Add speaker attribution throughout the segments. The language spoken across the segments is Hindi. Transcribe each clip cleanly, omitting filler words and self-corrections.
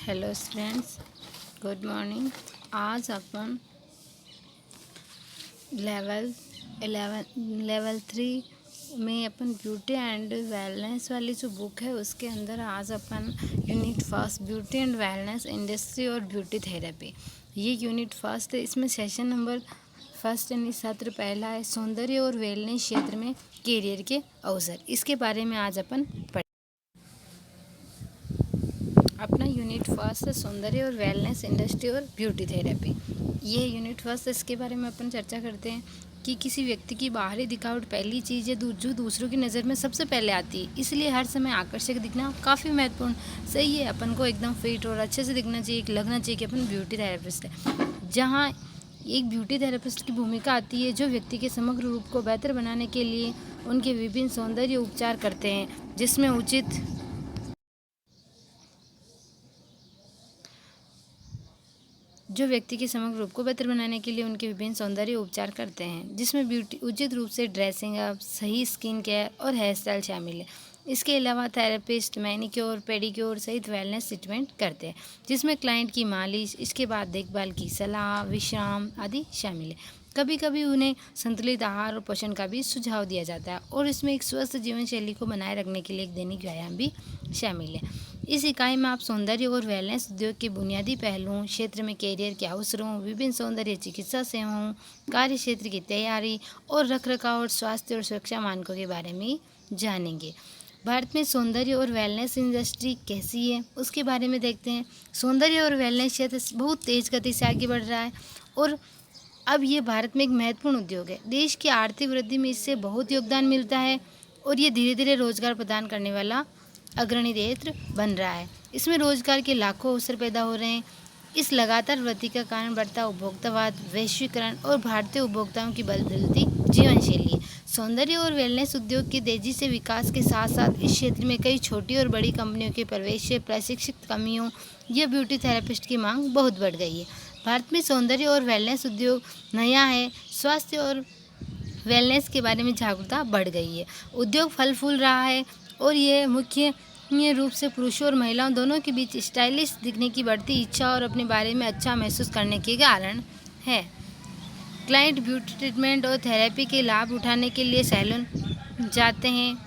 Speaker 1: Hello students, good morning. आज अपन लेवल 3 में अपन ब्यूटी एंड वेलनेस वाली जो बुक है उसके अंदर आज अपन unit first beauty and wellness industry और ब्यूटी थेरेपी, ये यूनिट फर्स्ट है। इसमें सेशन नंबर फर्स्ट यानी सत्र पहला है सौंदर्य और वेलनेस क्षेत्र में कैरियर के अवसर। इसके बारे में आज अपन अपना यूनिट फर्स्ट है सौंदर्य और वेलनेस इंडस्ट्री और ब्यूटी थेरेपी। ये यूनिट फर्स्ट, इसके बारे में अपन चर्चा करते हैं कि किसी व्यक्ति की बाहरी दिखावट पहली चीज़ है जो दूसरों की नज़र में सबसे पहले आती है, इसलिए हर समय आकर्षक दिखना काफ़ी महत्वपूर्ण सही है। अपन को एकदम फिट और अच्छे से दिखना चाहिए, लगना चाहिए कि अपन ब्यूटी थेरेपिस्ट है। जहाँ एक ब्यूटी थेरेपिस्ट की भूमिका आती है जो व्यक्ति के समग्र रूप को बेहतर बनाने के लिए उनके विभिन्न सौंदर्य उपचार करते हैं, जिसमें ब्यूटी उचित रूप से ड्रेसिंग अप, सही स्किन केयर और हेयर स्टाइल शामिल है। इसके अलावा थेरेपिस्ट मैनिक्योर, पेडिक्योर सहित वेलनेस ट्रीटमेंट करते हैं, जिसमें क्लाइंट की मालिश, इसके बाद देखभाल की सलाह, विश्राम आदि शामिल है। कभी कभी उन्हें संतुलित आहार और पोषण का भी सुझाव दिया जाता है और इसमें एक स्वस्थ जीवन शैली को बनाए रखने के लिए एक दैनिक व्यायाम भी शामिल है। इस इकाई में आप सौंदर्य और वेलनेस उद्योग के बुनियादी पहलुओं, क्षेत्र में कैरियर के अवसरों, विभिन्न सौंदर्य चिकित्सा सेवाओं, कार्य क्षेत्र की तैयारी और रखरखाव और स्वास्थ्य और सुरक्षा मानकों के बारे में जानेंगे। भारत में सौंदर्य और वेलनेस इंडस्ट्री कैसी है उसके बारे में देखते हैं। सौंदर्य और वेलनेस क्षेत्र बहुत तेज गति से आगे बढ़ रहा है और अब ये भारत में एक महत्वपूर्ण उद्योग है। देश की आर्थिक वृद्धि में इससे बहुत योगदान मिलता है और ये धीरे धीरे रोजगार प्रदान करने वाला अग्रणी क्षेत्र बन रहा है। इसमें रोजगार के लाखों अवसर पैदा हो रहे हैं। इस लगातार वृद्धि का कारण बढ़ता उपभोक्तावाद, वैश्वीकरण और भारतीय उपभोक्ताओं की बदलती जीवन शैली है। सौंदर्य और वेलनेस उद्योग के तेजी से विकास के साथ साथ इस क्षेत्र में कई छोटी और बड़ी कंपनियों के प्रवेश से प्रशिक्षित कर्मियों या ब्यूटी थेरेपिस्ट की मांग बहुत बढ़ गई है। भारत में सौंदर्य और वेलनेस उद्योग नया है। स्वास्थ्य और वेलनेस के बारे में जागरूकता बढ़ गई है। उद्योग फल फूल रहा है और ये मुख्य रूप से पुरुषों और महिलाओं दोनों के बीच स्टाइलिश दिखने की बढ़ती इच्छा और अपने बारे में अच्छा महसूस करने के कारण है। क्लाइंट ब्यूटी ट्रीटमेंट और थेरेपी के लाभ उठाने के लिए सैलून जाते हैं,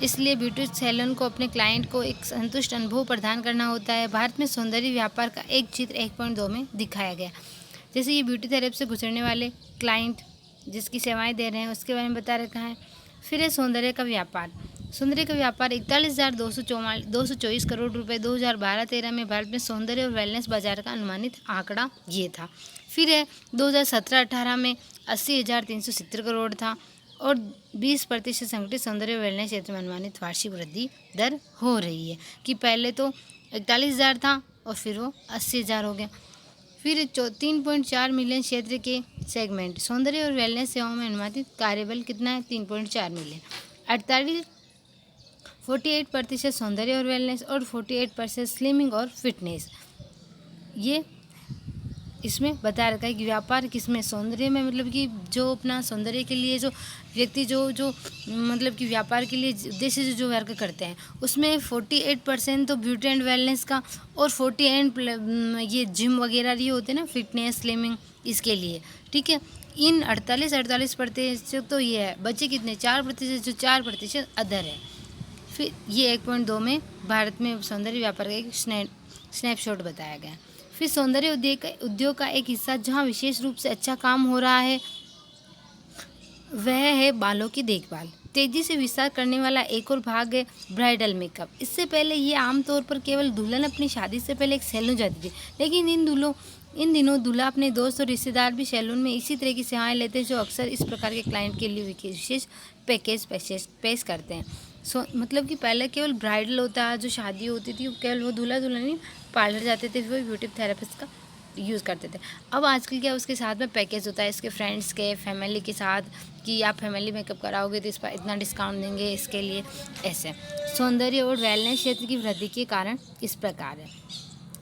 Speaker 1: इसलिए ब्यूटी सैलून को अपने क्लाइंट को एक संतुष्ट अनुभव प्रदान करना होता है। भारत में सौंदर्य व्यापार का एक चित्र 1.2 में दिखाया गया। जैसे ये ब्यूटी थेरेपी से गुजरने वाले क्लाइंट जिसकी सेवाएं दे रहे हैं उसके बारे में बता रखा है। फिर है सौंदर्य का व्यापार। सौंदर्य का व्यापार 41,224 करोड़ रुपए 2012-13 में भारत में सौंदर्य और वेलनेस बाजार का अनुमानित आंकड़ा ये था। फिर है 2017-18 में 80,370 करोड़ था और 20% संगठित सौंदर्य वेलनेस क्षेत्र में अनुमानित वार्षिक वृद्धि दर हो रही है कि पहले तो 41,000 था और फिर वो 80,000 हो गया। फिर 3.4 मिलियन क्षेत्र के सेगमेंट सौंदर्य और वेलनेस सेवाओं में अनुमानित कार्यबल कितना है 3.4 मिलियन। 48% सौंदर्य और वेलनेस और 48% स्लिमिंग और फिटनेस। ये इसमें बता रखा है कि व्यापार किसमें सौंदर्य में, मतलब कि जो अपना सौंदर्य के लिए जो व्यक्ति जो मतलब कि व्यापार के लिए उद्देश्य से जो वर्क करते हैं उसमें 48% तो ब्यूटी एंड वेलनेस का और 48 ये जिम वगैरह ये होते हैं ना, फिटनेस स्लिमिंग, इसके लिए। ठीक है, इन 48% तो ये है, बचे कितने 4%, जो 4% अदर है। फिर ये 1.2 में भारत में सौंदर्य व्यापार का एक स्नैपशॉट बताया गया। फिर सौंदर्य उद्योग का एक हिस्सा जहां विशेष रूप से अच्छा काम हो रहा है वह है बालों की देखभाल। तेजी से विस्तार करने वाला एक और भाग है ब्राइडल मेकअप। इससे पहले ये आमतौर पर केवल दुल्हन अपनी शादी से पहले एक सैलून जाती थी, लेकिन इन दिनों दूल्हा अपने दोस्त और रिश्तेदार भी सैलून में इसी तरह की सेवाएं लेते हैं, जो अक्सर इस प्रकार के क्लाइंट के लिए विशेष पैकेज पेश करते हैं। मतलब कि पहले केवल ब्राइडल होता है, जो शादी होती थी केवल वो दूल्हा दुल्हन पार्लर जाते थे, वो ब्यूटी थेरेपिस्ट का यूज़ करते थे। अब आजकल क्या उसके साथ में पैकेज होता है, इसके फ्रेंड्स के फैमिली के साथ कि आप फैमिली मेकअप कराओगे तो इस पर इतना डिस्काउंट देंगे, इसके लिए ऐसे। सौंदर्य और वेलनेस क्षेत्र की वृद्धि के कारण इस प्रकार है।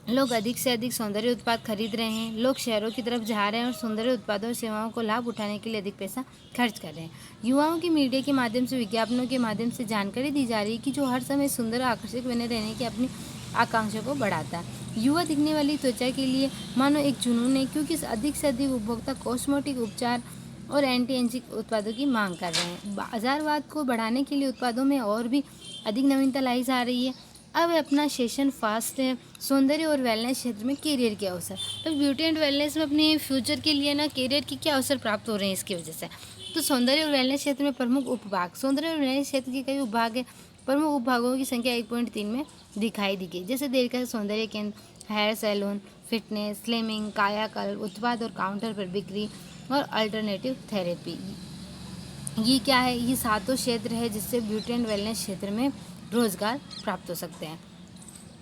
Speaker 1: लोग अधिक से अधिक सौंदर्य उत्पाद खरीद रहे हैं। लोग शहरों की तरफ जा रहे हैं और सौंदर्य उत्पादों और सेवाओं को लाभ उठाने के लिए अधिक पैसा खर्च कर रहे हैं। युवाओं की मीडिया के माध्यम से, विज्ञापनों के माध्यम से जानकारी दी जा रही है कि जो हर समय सुंदर और आकर्षक बने रहने की अपनी आकांक्षा को बढ़ाता है। युवा दिखने वाली त्वचा के लिए मानो एक जुनून है, क्योंकि अधिक से अधिक उपभोक्ता कॉस्मेटिक उपचार और एंटी एजिंग उत्पादों की मांग कर रहे हैं। बाजारवाद को बढ़ाने के लिए उत्पादों में और भी अधिक नवीनता लाई जा रही है। अब अपना सेशन फास्ट है, सौंदर्य और वेलनेस क्षेत्र में करियर के अवसर। तो ब्यूटी एंड वेलनेस में अपने फ्यूचर के लिए ना करियर के क्या अवसर प्राप्त हो रहे हैं इसकी वजह से। तो सौंदर्य और वेलनेस क्षेत्र में प्रमुख उपभाग। सौंदर्य और वेलनेस क्षेत्र के कई उपभाग है। प्रमुख उपभागों की संख्या 1.3 में दिखाई दी गई, जैसे दीर्घ सौंदर्य केंद्र, हेयर सैलून, फिटनेस, स्लिमिंग, कायाकल्प, उत्पाद और काउंटर पर बिक्री और अल्टरनेटिव थेरेपी। ये क्या है? ये सातों क्षेत्र है जिससे ब्यूटी एंड वेलनेस क्षेत्र में रोजगार प्राप्त हो सकते हैं।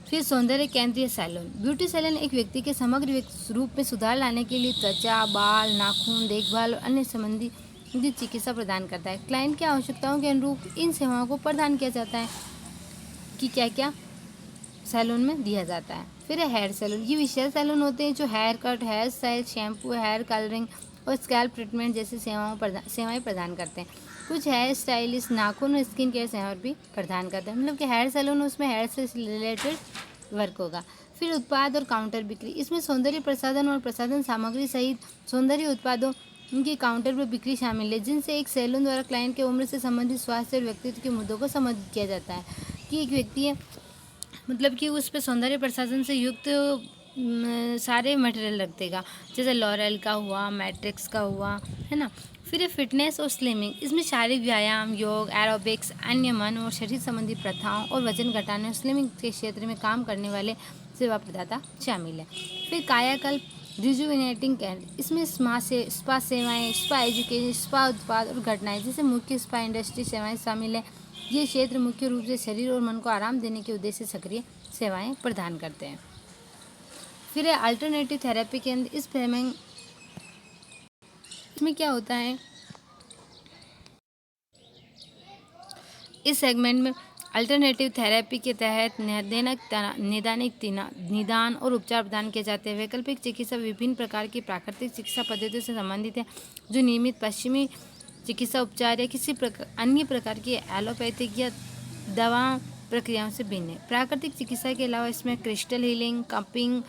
Speaker 1: फिर सौंदर्य केंद्रीय सैलून। ब्यूटी सैलून एक व्यक्ति के समग्र रूप में सुधार लाने के लिए त्वचा, बाल, नाखून देखभाल और अन्य संबंधी चिकित्सा प्रदान करता है। क्लाइंट की आवश्यकताओं के अनुरूप इन सेवाओं को प्रदान किया जाता है कि क्या क्या सैलून में दिया जाता है। फिर है हेयर सैलून। ये विशेष सैलून होते हैं जो hair cut, hair style, shampoo, hair colouring और स्कैल्प ट्रीटमेंट जैसी सेवाएं प्रदान करते हैं। कुछ हेयर स्टाइलिस्ट नाखून और स्किन केयर सेवाएं भी प्रदान करते हैं। मतलब कि हेयर सैलून उसमें हेयर से रिलेटेड वर्क होगा। फिर उत्पाद और काउंटर बिक्री। इसमें सौंदर्य प्रसाधन और प्रसाधन सामग्री सहित सौंदर्य उत्पादों उनके काउंटर पर बिक्री शामिल है, जिनसे एक सैलून द्वारा क्लाइंट के उम्र से संबंधित स्वास्थ्य और व्यक्तित्व के मुद्दों को संबोधित किया जाता है। कि एक व्यक्ति है, मतलब कि उस पर सौंदर्य प्रसाधन से युक्त सारे मटेरियल रख देगा, जैसे लॉरेल का हुआ, मैट्रिक्स का हुआ, है ना। फिर फिटनेस और स्लिमिंग। इसमें शारीरिक व्यायाम, योग, एरोबिक्स, अन्य मन और शरीर संबंधी प्रथाओं और वजन घटाने और स्लिमिंग के क्षेत्र में काम करने वाले सेवा प्रदाता शामिल है। फिर कायाकल्प, रिजुविनेटिंग केयर। इसमें स्पा सेवाएं, स्पा एजुकेशन, स्पा उत्पाद और घटनाएं जैसे मुख्य स्पा इंडस्ट्री सेवाएं शामिल है। ये क्षेत्र मुख्य रूप से शरीर और मन को आराम देने के उद्देश्य से सक्रिय सेवाएं प्रदान करते हैं। फिर है अल्टरनेटिव थेरेपी केंद्र। इसमें क्या होता है, इस सेगमेंट में अल्टरनेटिव थेरेपी के तहत निदान और उपचार प्रदान किए जाते हैं। वैकल्पिक चिकित्सा विभिन्न प्रकार की प्राकृतिक चिकित्सा पद्धतियों से संबंधित है, जो नियमित पश्चिमी चिकित्सा उपचार या किसी अन्य प्रकार की एलोपैथिक या दवा प्रक्रियाओं से भिन्न है। प्राकृतिक चिकित्सा के अलावा इसमें क्रिस्टल हीलिंग, कंपिंग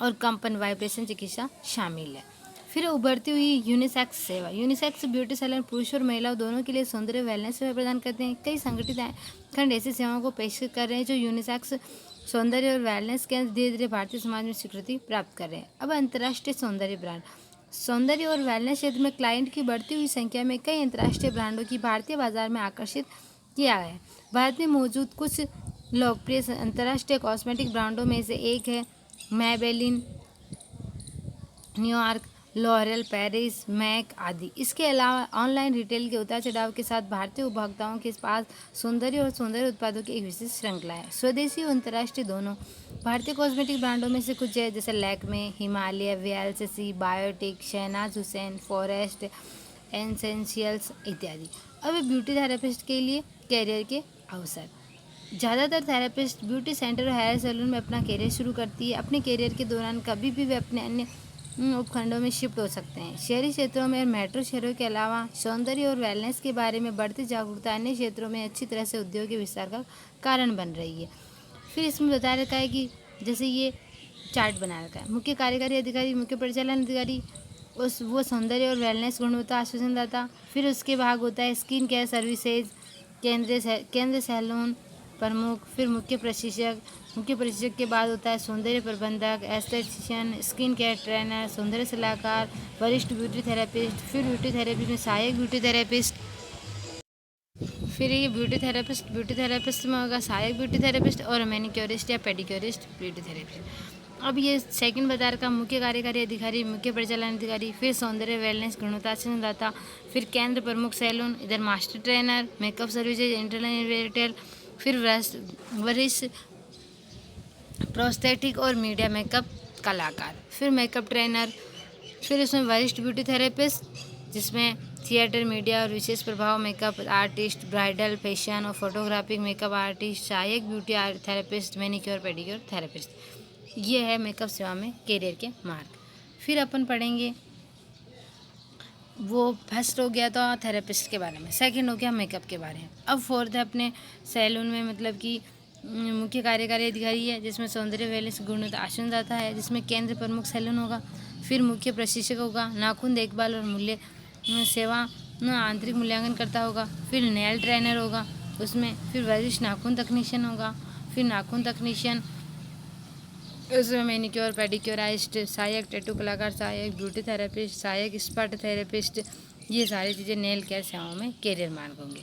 Speaker 1: और कंपन वाइब्रेशन चिकित्सा शामिल है। फिर उभरती हुई यूनिसेक्स सेवा। यूनिसेक्स ब्यूटी सैलून पुरुष और महिलाओं दोनों के लिए सौंदर्य वेलनेस सेवा प्रदान करते हैं। कई संगठित खंड ऐसी सेवाओं को पेश कर रहे हैं जो यूनिसेक्स सौंदर्य और वेलनेस के धीरे धीरे भारतीय समाज में स्वीकृति प्राप्त कर रहे हैं। अब अंतर्राष्ट्रीय सौंदर्य ब्रांड। सौंदर्य और वेलनेस क्षेत्र में क्लाइंट की बढ़ती हुई संख्या में कई अंतर्राष्ट्रीय ब्रांडों की भारतीय बाजार में आकर्षित किया गया है। भारत में मौजूद कुछ लोकप्रिय अंतर्राष्ट्रीय कॉस्मेटिक ब्रांडों में से एक है मैबेलिन, न्यूयॉर्क, लॉरेल, पेरिस, मैक आदि। इसके अलावा ऑनलाइन रिटेल के उतार चढ़ाव के साथ भारतीय उपभोक्ताओं के पास सौंदर्य और सौंदर्य उत्पादों की एक विशेष श्रृंखला है। स्वदेशी और अंतर्राष्ट्रीय दोनों। भारतीय कॉस्मेटिक ब्रांडों में से कुछ है, जैसे Lakme, Himalaya, VLCC, Biotique, Shahnaz Husain, forest, essentials इत्यादि। अब ब्यूटी थेरेपिस्ट के लिए कैरियर के अवसर। ज़्यादातर थेरेपिस्ट ब्यूटी सेंटर और हेयर सैलून में अपना कैरियर शुरू करती है। अपने कैरियर के दौरान कभी भी वे अपने अन्य उपखंडों में शिफ्ट हो सकते हैं। शहरी क्षेत्रों में और मेट्रो शहरों के अलावा सौंदर्य और वेलनेस के बारे में बढ़ती जागरूकता अन्य क्षेत्रों में अच्छी तरह से उद्योग के विस्तार का कारण बन रही है। फिर इसमें बता रखा है कि जैसे ये चार्ट बना रखा है, मुख्य कार्यकारी अधिकारी, मुख्य परिचालन अधिकारी, वो सौंदर्य और वेलनेस गुणवत्ता आश्वासनदाता। फिर उसके भाग होता है स्किन केयर सर्विसेज, केंद्र सैलून प्रमुख, फिर मुख्य प्रशिक्षक के बाद होता है सौंदर्य प्रबंधक, एस्थेटिशियन, स्किन केयर ट्रेनर, सौंदर्य सलाहकार, वरिष्ठ ब्यूटी थेरेपिस्ट। फिर ब्यूटी थेरेपी में सहायक ब्यूटी थेरेपिस्ट। फिर ये ब्यूटी थेरेपिस्ट में होगा सहायक ब्यूटी थेरेपिस्ट और मैनिक्योरिस्ट या पेडिक्योरिस्ट ब्यूटी थेरेपिस्ट। अब ये सेकंड बता रखा मुख्य कार्यकारी अधिकारी, मुख्य परिचालन अधिकारी, फिर सौंदर्य वेलनेस गुणवत्ता संदाता, फिर केंद्र प्रमुख सैलून, इधर master trainer, makeup services, internal retail, फिर वरिष्ठ प्रोस्थेटिक और मीडिया मेकअप कलाकार, फिर मेकअप ट्रेनर, फिर इसमें वरिष्ठ ब्यूटी थेरेपिस्ट जिसमें थिएटर, मीडिया और विशेष प्रभाव मेकअप आर्टिस्ट, ब्राइडल, फैशन और फोटोग्राफिक मेकअप आर्टिस्ट, सहायक beauty therapist, manicure pedicure therapist. ये है मेकअप सेवा में कैरियर के मार्ग। फिर अपन पढ़ेंगे, वो फर्स्ट हो गया था थेरेपिस्ट के बारे में, सेकंड हो गया मेकअप के बारे में। अब फोर्थ है अपने सैलून में, मतलब कि मुख्य कार्यकारी अधिकारी है, जिसमें सौंदर्य वेलनेस गुणवत्ता आश्वासन है, जिसमें केंद्र प्रमुख सैलून होगा। फिर मुख्य प्रशिक्षक होगा, नाखून देखभाल और मूल्य सेवा आंतरिक मूल्यांकन करता होगा। फिर नेल ट्रेनर होगा उसमें। फिर वरिष्ठ नाखून तकनीशियन होगा। फिर नाखून तकनीशियन उसमें मैनिक्योर पेडिक्योराइस्ट, सहायक टैटू कलाकार, सहायक ब्यूटी थेरेपिस्ट, सहायक स्पा थेरेपिस्ट, ये सारी चीज़ें नेल केयर सेवाओं में कैरियर मार्ग होंगे।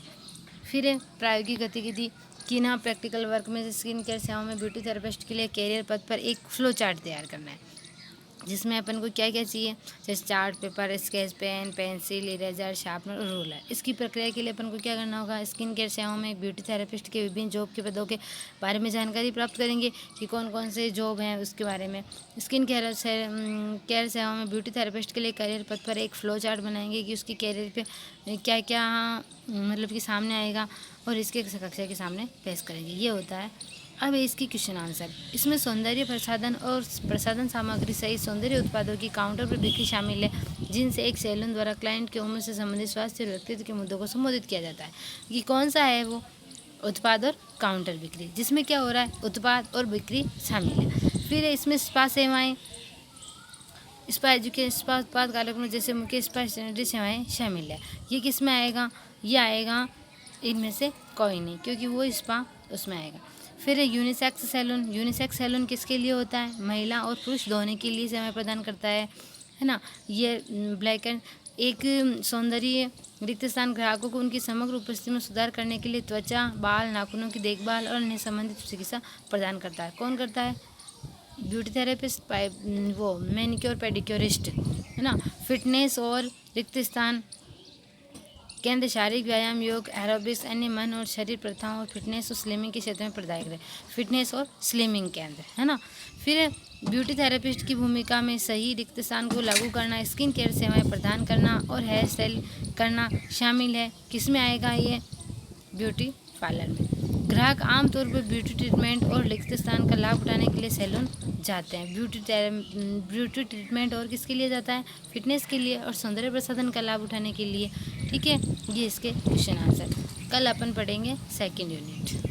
Speaker 1: फिर है प्रायोगिक गतिविधि कि ना प्रैक्टिकल वर्क में स्किन केयर सेवाओं में ब्यूटी थेरेपिस्ट के लिए कैरियर पथ पर एक फ्लो चार्ट तैयार करना है, जिसमें अपन को क्या क्या चाहिए, जैसे chart paper, sketch pen, pencil, eraser, sharpener और रूलर। इसकी प्रक्रिया के लिए अपन को क्या करना होगा, स्किन केयर सेवाओं में ब्यूटी थेरेपिस्ट के विभिन्न जॉब के पदों के बारे में जानकारी प्राप्त करेंगे कि कौन कौन से जॉब हैं उसके बारे में। स्किन केयर सेवाओं में ब्यूटी थेरेपिस्ट के लिए करियर पथ पर एक फ्लो चार्ट बनाएंगे कि उसकी कैरियर पे क्या क्या मतलब कि सामने आएगा और इसके कक्षा के सामने पेश करेंगे। ये होता है। अब है इसकी क्वेश्चन आंसर। इसमें सौंदर्य प्रसाधन और प्रसाधन सामग्री सहित सौंदर्य उत्पादों की काउंटर पर बिक्री शामिल है, जिनसे एक सैलून द्वारा क्लाइंट की उम्र से संबंधित स्वास्थ्य और व्यक्तित्व के मुद्दों को संबोधित किया जाता है। कि कौन सा है वो, उत्पाद और काउंटर बिक्री, जिसमें क्या हो रहा है, उत्पाद और बिक्री शामिल है। फिर है इसमें स्पा सेवाएँ, स्पा एजुकेशन, स्पा उत्पाद कार्यक्रम जैसे मुख्य स्पा सेवाएँ शामिल है। ये किस में आएगा, ये आएगा इनमें से कोई नहीं, क्योंकि वो स्पा उसमें आएगा। फिर यूनिसेक्स सैलून। यूनिसेक्स सैलून किसके लिए होता है, महिला और पुरुष दोनों के लिए सेवाएं प्रदान करता है ना। ये ब्लैक एंड एक सौंदर्य रिक्त स्थान ग्राहकों को उनकी समग्र उपस्थिति में सुधार करने के लिए त्वचा, बाल, नाखूनों की देखभाल और अन्य संबंधित चिकित्सा प्रदान करता है। कौन करता है, ब्यूटी थेरेपिस्ट, वो मैनिक्योर पेडिक्योरिस्ट है ना। फिटनेस और रिक्त स्थान केंद्र शारीरिक व्यायाम, योग, एरोबिक्स, अन्य मन और शरीर प्रथाओं और फिटनेस और स्लिमिंग के क्षेत्र में प्रदायक है। फिटनेस और स्लिमिंग केंद्र है ना। फिर ब्यूटी थेरेपिस्ट की भूमिका में सही रिक्त स्थान को लागू करना, स्किन केयर सेवाएं प्रदान करना और हेयर स्टाइल करना शामिल है। किस में आएगा, ये ब्यूटी पार्लर में। ग्राहक आमतौर पर ब्यूटी ट्रीटमेंट और रिक्त स्थान का लाभ उठाने के लिए सैलून जाते हैं। ब्यूटी ट्रीटमेंट और किसके लिए जाता है, फिटनेस के लिए और सौंदर्य प्रसाधन का लाभ उठाने के लिए। ठीक है, ये इसके क्वेश्चन आंसर। कल अपन पढ़ेंगे सेकंड यूनिट।